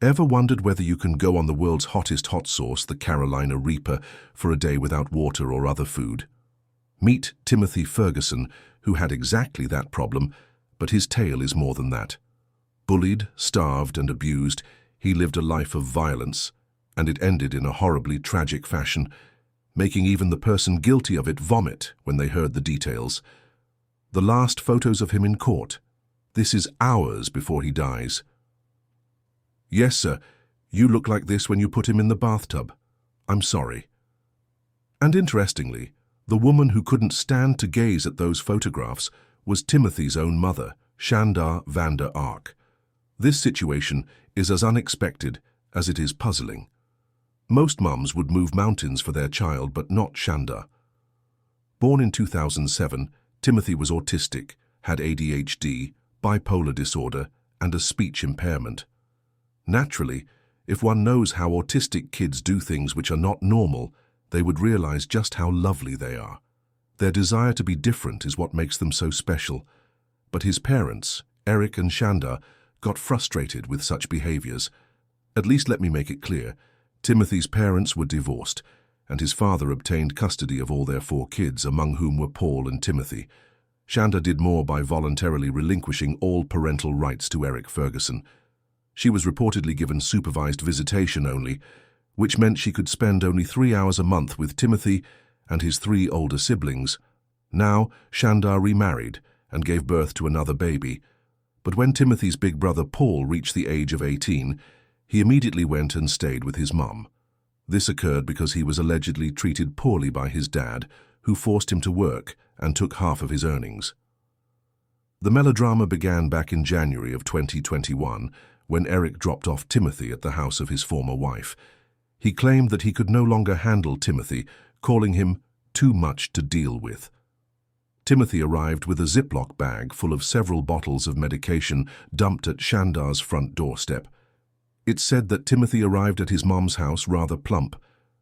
Ever wondered whether you can go on the world's hottest hot sauce, the Carolina Reaper, for a day without water or other food? Meet Timothy Ferguson, who had exactly that problem, but his tale is more than that. Bullied, starved, and abused, he lived a life of violence, and it ended in a horribly tragic fashion, making even the person guilty of it vomit when they heard the details. The last photos of him in court. This is hours before he dies. "Yes, sir, you look like this when you put him in the bathtub. I'm sorry." And interestingly, the woman who couldn't stand to gaze at those photographs was Timothy's own mother, Shandar van der Ark. This situation is as unexpected as it is puzzling. Most mums would move mountains for their child, but not Shandar. Born in 2007, Timothy was autistic, had ADHD, bipolar disorder, and a speech impairment. Naturally, if one knows how autistic kids do things which are not normal, they would realize just how lovely they are. Their desire to be different is what makes them so special. But his parents, Eric and Shandar, got frustrated with such behaviors. At least let me make it clear, Timothy's parents were divorced, and his father obtained custody of all their 4 kids, among whom were Paul and Timothy. Shandar did more by voluntarily relinquishing all parental rights to Eric Ferguson. She was reportedly given supervised visitation only, which meant she could spend only 3 hours a month with Timothy and his 3 older siblings. Now, Shandar remarried and gave birth to another baby. But when Timothy's big brother Paul reached the age of 18, he immediately went and stayed with his mum. This occurred because he was allegedly treated poorly by his dad, who forced him to work and took half of his earnings. The melodrama began back in January of 2021, when Eric dropped off Timothy at the house of his former wife. He claimed that he could no longer handle Timothy, calling him too much to deal with. Timothy arrived with a Ziploc bag full of several bottles of medication dumped at Shandar's front doorstep. It's said that Timothy arrived at his mom's house rather plump.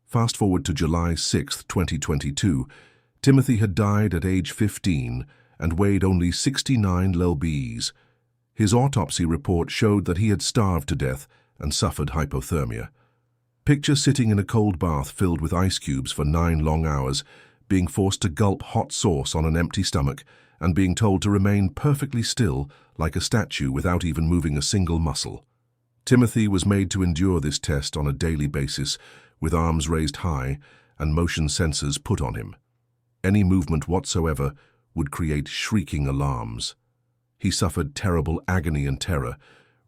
Fast forward to July 6, 2022, Timothy had died at age 15 and weighed only 69 lbs. His autopsy report showed that he had starved to death and suffered hypothermia. Picture sitting in a cold bath filled with ice cubes for 9 long hours, being forced to gulp hot sauce on an empty stomach, and being told to remain perfectly still like a statue without even moving a single muscle. Timothy was made to endure this test on a daily basis, with arms raised high and motion sensors put on him. Any movement whatsoever would create shrieking alarms. He suffered terrible agony and terror,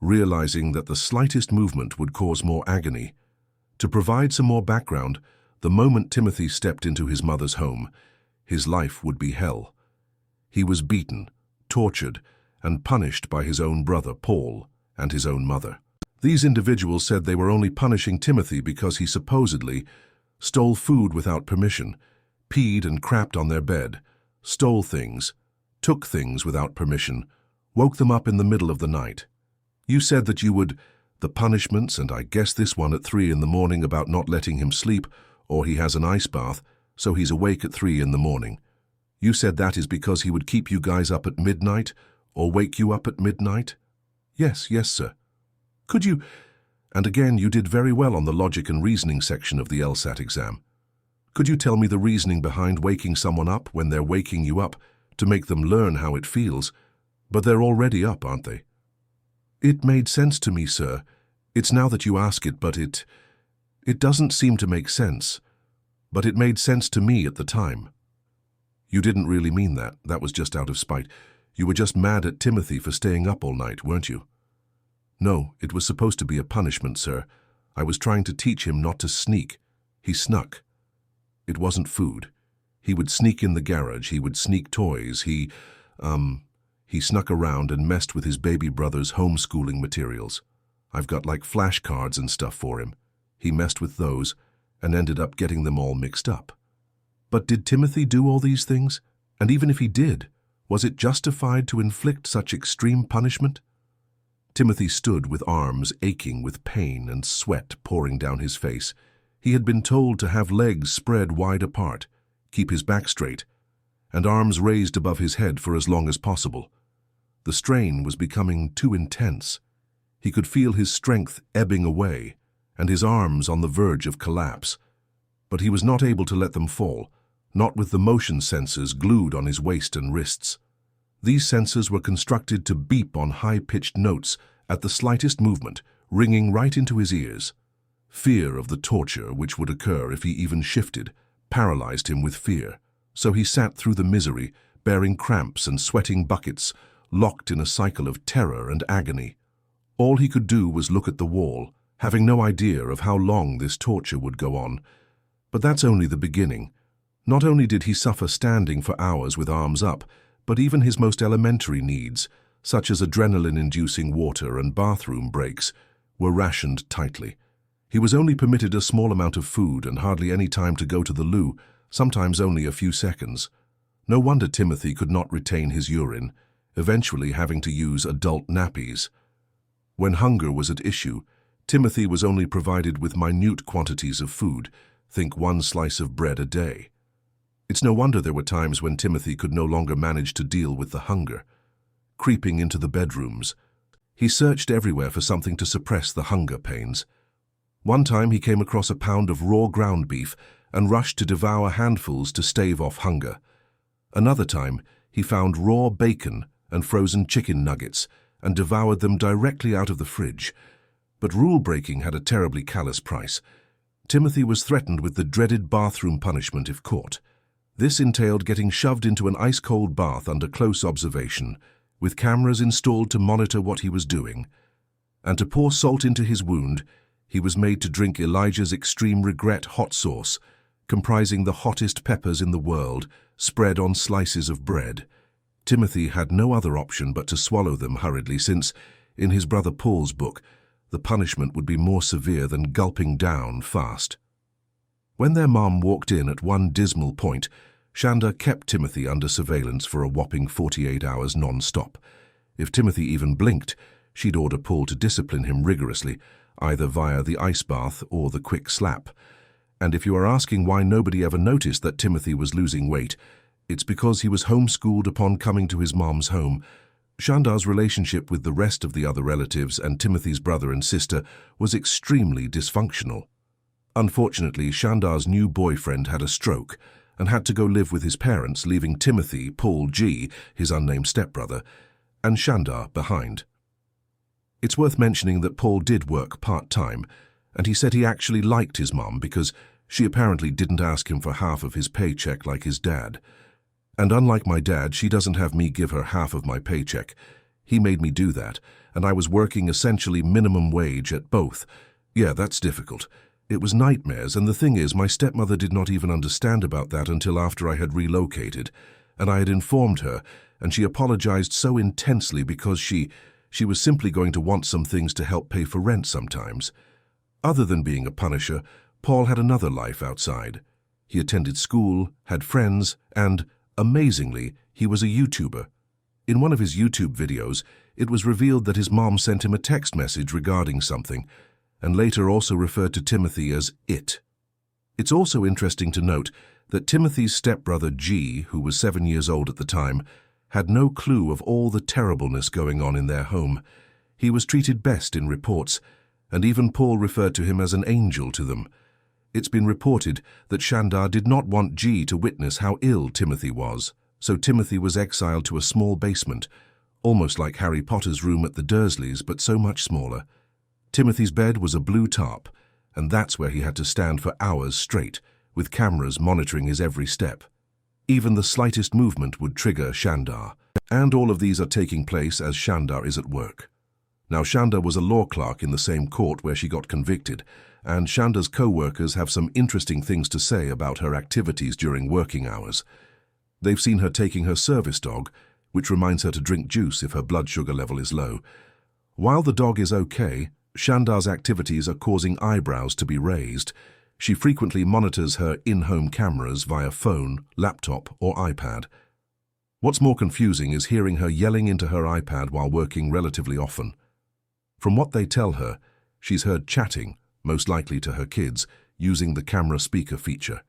realizing that the slightest movement would cause more agony. To provide some more background, the moment Timothy stepped into his mother's home, his life would be hell. He was beaten, tortured, and punished by his own brother, Paul, and his own mother. These individuals said they were only punishing Timothy because he supposedly stole food without permission, peed and crapped on their bed, stole things, took things without permission, woke them up in the middle of the night. You said that you would, the punishments, and I guess this one at 3 in the morning about not letting him sleep, or he has an ice bath, so he's awake at 3 in the morning. You said that is because he would keep you guys up at midnight, or wake you up at midnight? Yes, sir. Could you? And again, you did very well on the logic and reasoning section of the LSAT exam. Could you tell me the reasoning behind waking someone up when they're waking you up to make them learn how it feels? But they're already up, aren't they? It made sense to me, sir. It's now that you ask it, but it doesn't seem to make sense. But it made sense to me at the time. You didn't really mean that. That was just out of spite. You were just mad at Timothy for staying up all night, weren't you? No, it was supposed to be a punishment, sir. I was trying to teach him not to sneak. He snuck. It wasn't food. He would sneak in the garage. He would sneak toys. He snuck around and messed with his baby brother's homeschooling materials. I've got like flashcards and stuff for him. He messed with those and ended up getting them all mixed up. But did Timothy do all these things? And even if he did, was it justified to inflict such extreme punishment? Timothy stood with arms aching with pain and sweat pouring down his face. He had been told to have legs spread wide apart, keep his back straight, and arms raised above his head for as long as possible. The strain was becoming too intense. He could feel his strength ebbing away and his arms on the verge of collapse. But he was not able to let them fall, not with the motion sensors glued on his waist and wrists. These sensors were constructed to beep on high-pitched notes at the slightest movement, ringing right into his ears. Fear of the torture which would occur if he even shifted paralyzed him with fear, so he sat through the misery, bearing cramps and sweating buckets, locked in a cycle of terror and agony. All he could do was look at the wall, having no idea of how long this torture would go on. But that's only the beginning. Not only did he suffer standing for hours with arms up, but even his most elementary needs, such as adrenaline-inducing water and bathroom breaks, were rationed tightly. He was only permitted a small amount of food and hardly any time to go to the loo, sometimes only a few seconds. No wonder Timothy could not retain his urine, eventually having to use adult nappies. When hunger was at issue, Timothy was only provided with minute quantities of food, think 1 slice of bread a day. It's no wonder there were times when Timothy could no longer manage to deal with the hunger. Creeping into the bedrooms, he searched everywhere for something to suppress the hunger pains. One time he came across a pound of raw ground beef and rushed to devour handfuls to stave off hunger. Another time he found raw bacon and frozen chicken nuggets and devoured them directly out of the fridge. But rule-breaking had a terribly callous price. Timothy was threatened with the dreaded bathroom punishment if caught. This entailed getting shoved into an ice-cold bath under close observation, with cameras installed to monitor what he was doing. And to pour salt into his wound, he was made to drink Elijah's Extreme Regret hot sauce, comprising the hottest peppers in the world, spread on slices of bread. Timothy had no other option but to swallow them hurriedly since, in his brother Paul's book, the punishment would be more severe than gulping down fast. When their mom walked in at one dismal point, Shanda kept Timothy under surveillance for a whopping 48 hours non-stop. If Timothy even blinked, she'd order Paul to discipline him rigorously, either via the ice bath or the quick slap. And if you are asking why nobody ever noticed that Timothy was losing weight, it's because he was homeschooled upon coming to his mom's home. Shandar's relationship with the rest of the other relatives and Timothy's brother and sister was extremely dysfunctional. Unfortunately, Shandar's new boyfriend had a stroke and had to go live with his parents, leaving Timothy, Paul G., his unnamed stepbrother, and Shandar behind. It's worth mentioning that Paul did work part-time, and he said he actually liked his mom because she apparently didn't ask him for half of his paycheck like his dad. And unlike my dad, she doesn't have me give her half of my paycheck. He made me do that, and I was working essentially minimum wage at both. Yeah, that's difficult. It was nightmares, and the thing is, my stepmother did not even understand about that until after I had relocated, and I had informed her, and she apologized so intensely because she was simply going to want some things to help pay for rent sometimes. Other than being a punisher, Paul had another life outside. He attended school, had friends, and, amazingly, he was a YouTuber. In one of his YouTube videos, it was revealed that his mom sent him a text message regarding something, and later also referred to Timothy as it. It's also interesting to note that Timothy's stepbrother G, who was 7 years old at the time, had no clue of all the terribleness going on in their home. He was treated best in reports, and even Paul referred to him as an angel to them. It's been reported that Shandar did not want G to witness how ill Timothy was, so Timothy was exiled to a small basement, almost like Harry Potter's room at the Dursleys, but so much smaller. Timothy's bed was a blue tarp, and that's where he had to stand for hours straight, with cameras monitoring his every step. Even the slightest movement would trigger Shandar, and all of these are taking place as Shandar is at work. Now, Shandar was a law clerk in the same court where she got convicted, and Shandar's co-workers have some interesting things to say about her activities during working hours. They've seen her taking her service dog, which reminds her to drink juice if her blood sugar level is low. While the dog is okay, Shandar's activities are causing eyebrows to be raised. She frequently monitors her in-home cameras via phone, laptop, or iPad. What's more confusing is hearing her yelling into her iPad while working relatively often. From what they tell her, she's heard chatting, most likely to her kids, using the camera speaker feature.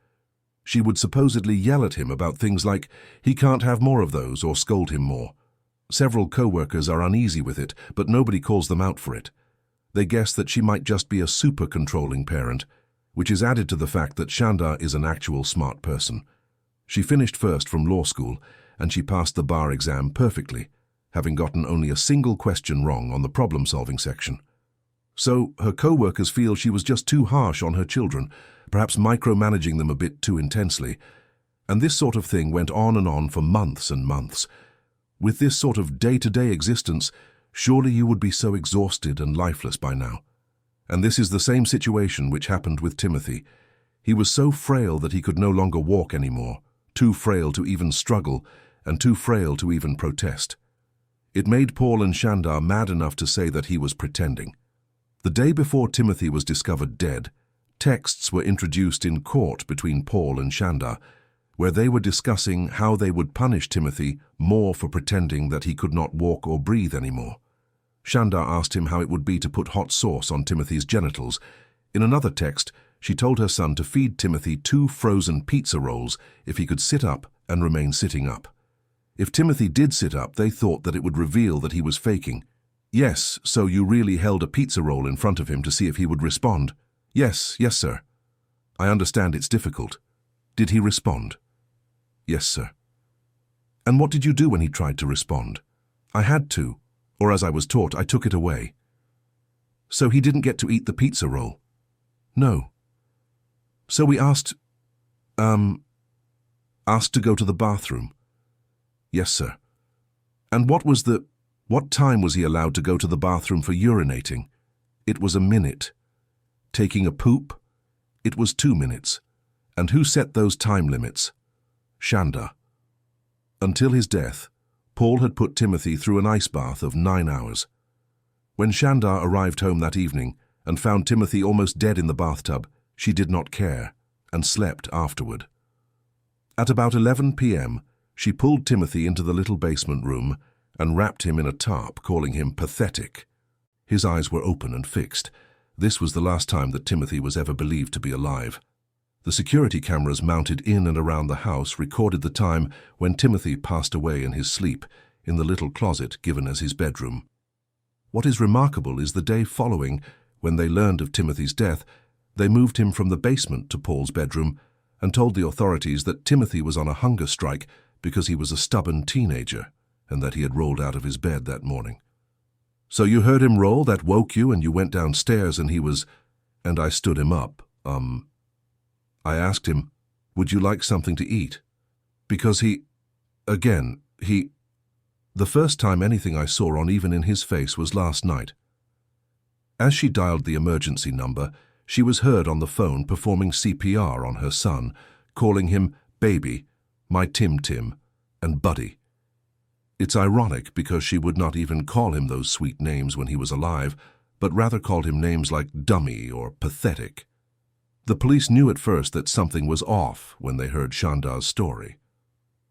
She would supposedly yell at him about things like, he can't have more of those, or scold him more. Several co-workers are uneasy with it, but nobody calls them out for it. They guess that she might just be a super-controlling parent, which is added to the fact that Shandar is an actual smart person. She finished first from law school, and she passed the bar exam perfectly, having gotten only a single question wrong on the problem-solving section. So her co-workers feel she was just too harsh on her children, perhaps micromanaging them a bit too intensely. And this sort of thing went on and on for months and months. With this sort of day-to-day existence, surely you would be so exhausted and lifeless by now. And this is the same situation which happened with Timothy. He was so frail that he could no longer walk anymore, too frail to even struggle, and too frail to even protest. It made Paul and Shandar mad enough to say that he was pretending. The day before Timothy was discovered dead, texts were introduced in court between Paul and Shandar, where they were discussing how they would punish Timothy more for pretending that he could not walk or breathe anymore. Shandar asked him how it would be to put hot sauce on Timothy's genitals. In another text, she told her son to feed Timothy 2 frozen pizza rolls if he could sit up and remain sitting up. If Timothy did sit up, they thought that it would reveal that he was faking. Yes, so you really held a pizza roll in front of him to see if he would respond? Yes, sir. I understand it's difficult. Did he respond? Yes, sir. And what did you do when he tried to respond? I had to, or as I was taught, I took it away. So he didn't get to eat the pizza roll? No. So we asked to go to the bathroom? Yes, sir. And what time was he allowed to go to the bathroom for urinating? It was a minute. Taking a poop? It was 2 minutes. And who set those time limits? Shandar. Until his death, Paul had put Timothy through an ice bath of 9 hours. When Shandar arrived home that evening and found Timothy almost dead in the bathtub, she did not care and slept afterward. At about 11 p.m., she pulled Timothy into the little basement room and wrapped him in a tarp, calling him pathetic. His eyes were open and fixed. This was the last time that Timothy was ever believed to be alive. The security cameras mounted in and around the house recorded the time when Timothy passed away in his sleep in the little closet given as his bedroom. What is remarkable is the day following, when they learned of Timothy's death, they moved him from the basement to Paul's bedroom and told the authorities that Timothy was on a hunger strike because he was a stubborn teenager and that he had rolled out of his bed that morning. So you heard him roll, that woke you, and you went downstairs and he was... And I stood him up. I asked him, would you like something to eat? Because the first time anything I saw on even in his face was last night. As she dialed the emergency number, she was heard on the phone performing CPR on her son, calling him baby, my Tim, and buddy. It's ironic because she would not even call him those sweet names when he was alive, but rather called him names like dummy or pathetic. The police knew at first that something was off when they heard Shandar's story.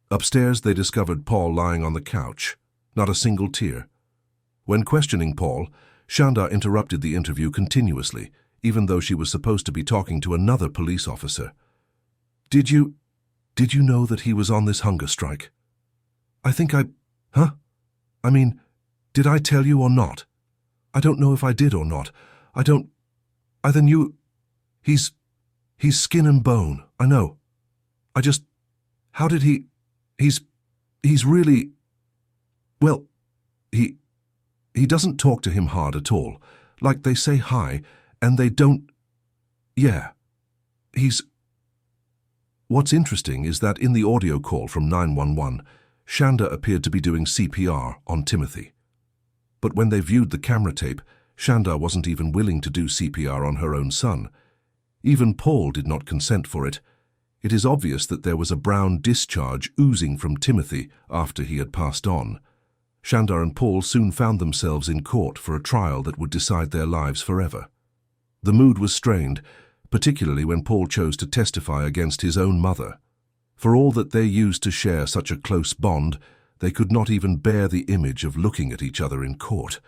Upstairs, they discovered Paul lying on the couch, not a single tear. When questioning Paul, Shandar interrupted the interview continuously, even though she was supposed to be talking to another police officer. Did you know that he was on this hunger strike? Did I tell you or not? I don't know if I did or not. He's skin and bone, I know. How did he... He's really... Well, he doesn't talk to him hard at all. Like they say hi, and they don't... Yeah. What's interesting is that in the audio call from 911, Shandar appeared to be doing CPR on Timothy. But when they viewed the camera tape, Shandar wasn't even willing to do CPR on her own son. Even Paul did not consent for it. It is obvious that there was a brown discharge oozing from Timothy after he had passed on. Shandar and Paul soon found themselves in court for a trial that would decide their lives forever. The mood was strained, particularly when Paul chose to testify against his own mother. For all that they used to share such a close bond, they could not even bear the image of looking at each other in court.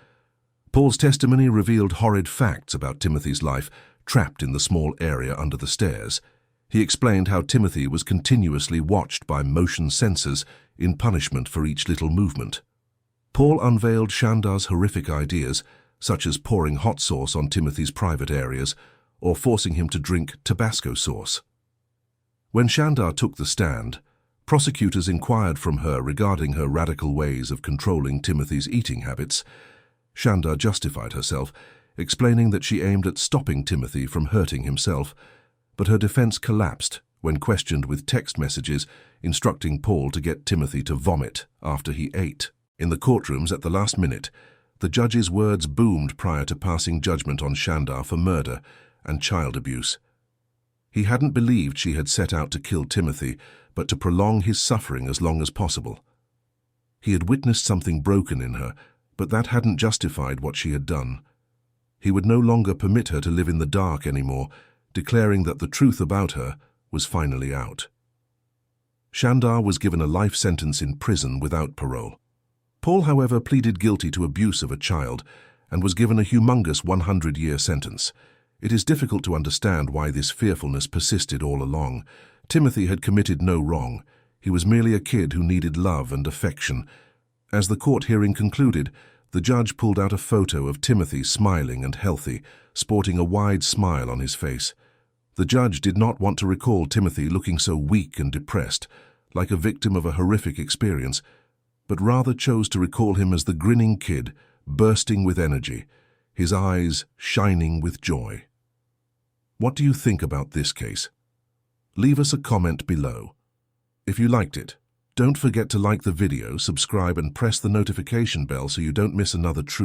Paul's testimony revealed horrid facts about Timothy's life, trapped in the small area under the stairs. He explained how Timothy was continuously watched by motion sensors in punishment for each little movement. Paul unveiled Shandar's horrific ideas, such as pouring hot sauce on Timothy's private areas or forcing him to drink Tabasco sauce. When Shandar took the stand, prosecutors inquired from her regarding her radical ways of controlling Timothy's eating habits. Shandar justified herself, explaining that she aimed at stopping Timothy from hurting himself, but her defense collapsed when questioned with text messages instructing Paul to get Timothy to vomit after he ate. In the courtrooms at the last minute, the judge's words boomed prior to passing judgment on Shandar for murder and child abuse. He hadn't believed she had set out to kill Timothy, but to prolong his suffering as long as possible. He had witnessed something broken in her, but that hadn't justified what she had done. He would no longer permit her to live in the dark anymore, declaring that the truth about her was finally out. Shandar was given a life sentence in prison without parole. Paul, however, pleaded guilty to abuse of a child and was given a humongous 100-year sentence. It is difficult to understand why this fearfulness persisted all along. Timothy had committed no wrong. He was merely a kid who needed love and affection. As the court hearing concluded, the judge pulled out a photo of Timothy smiling and healthy, sporting a wide smile on his face. The judge did not want to recall Timothy looking so weak and depressed, like a victim of a horrific experience, but rather chose to recall him as the grinning kid, bursting with energy, his eyes shining with joy. What do you think about this case? Leave us a comment below. If you liked it, don't forget to like the video, subscribe and press the notification bell so you don't miss another true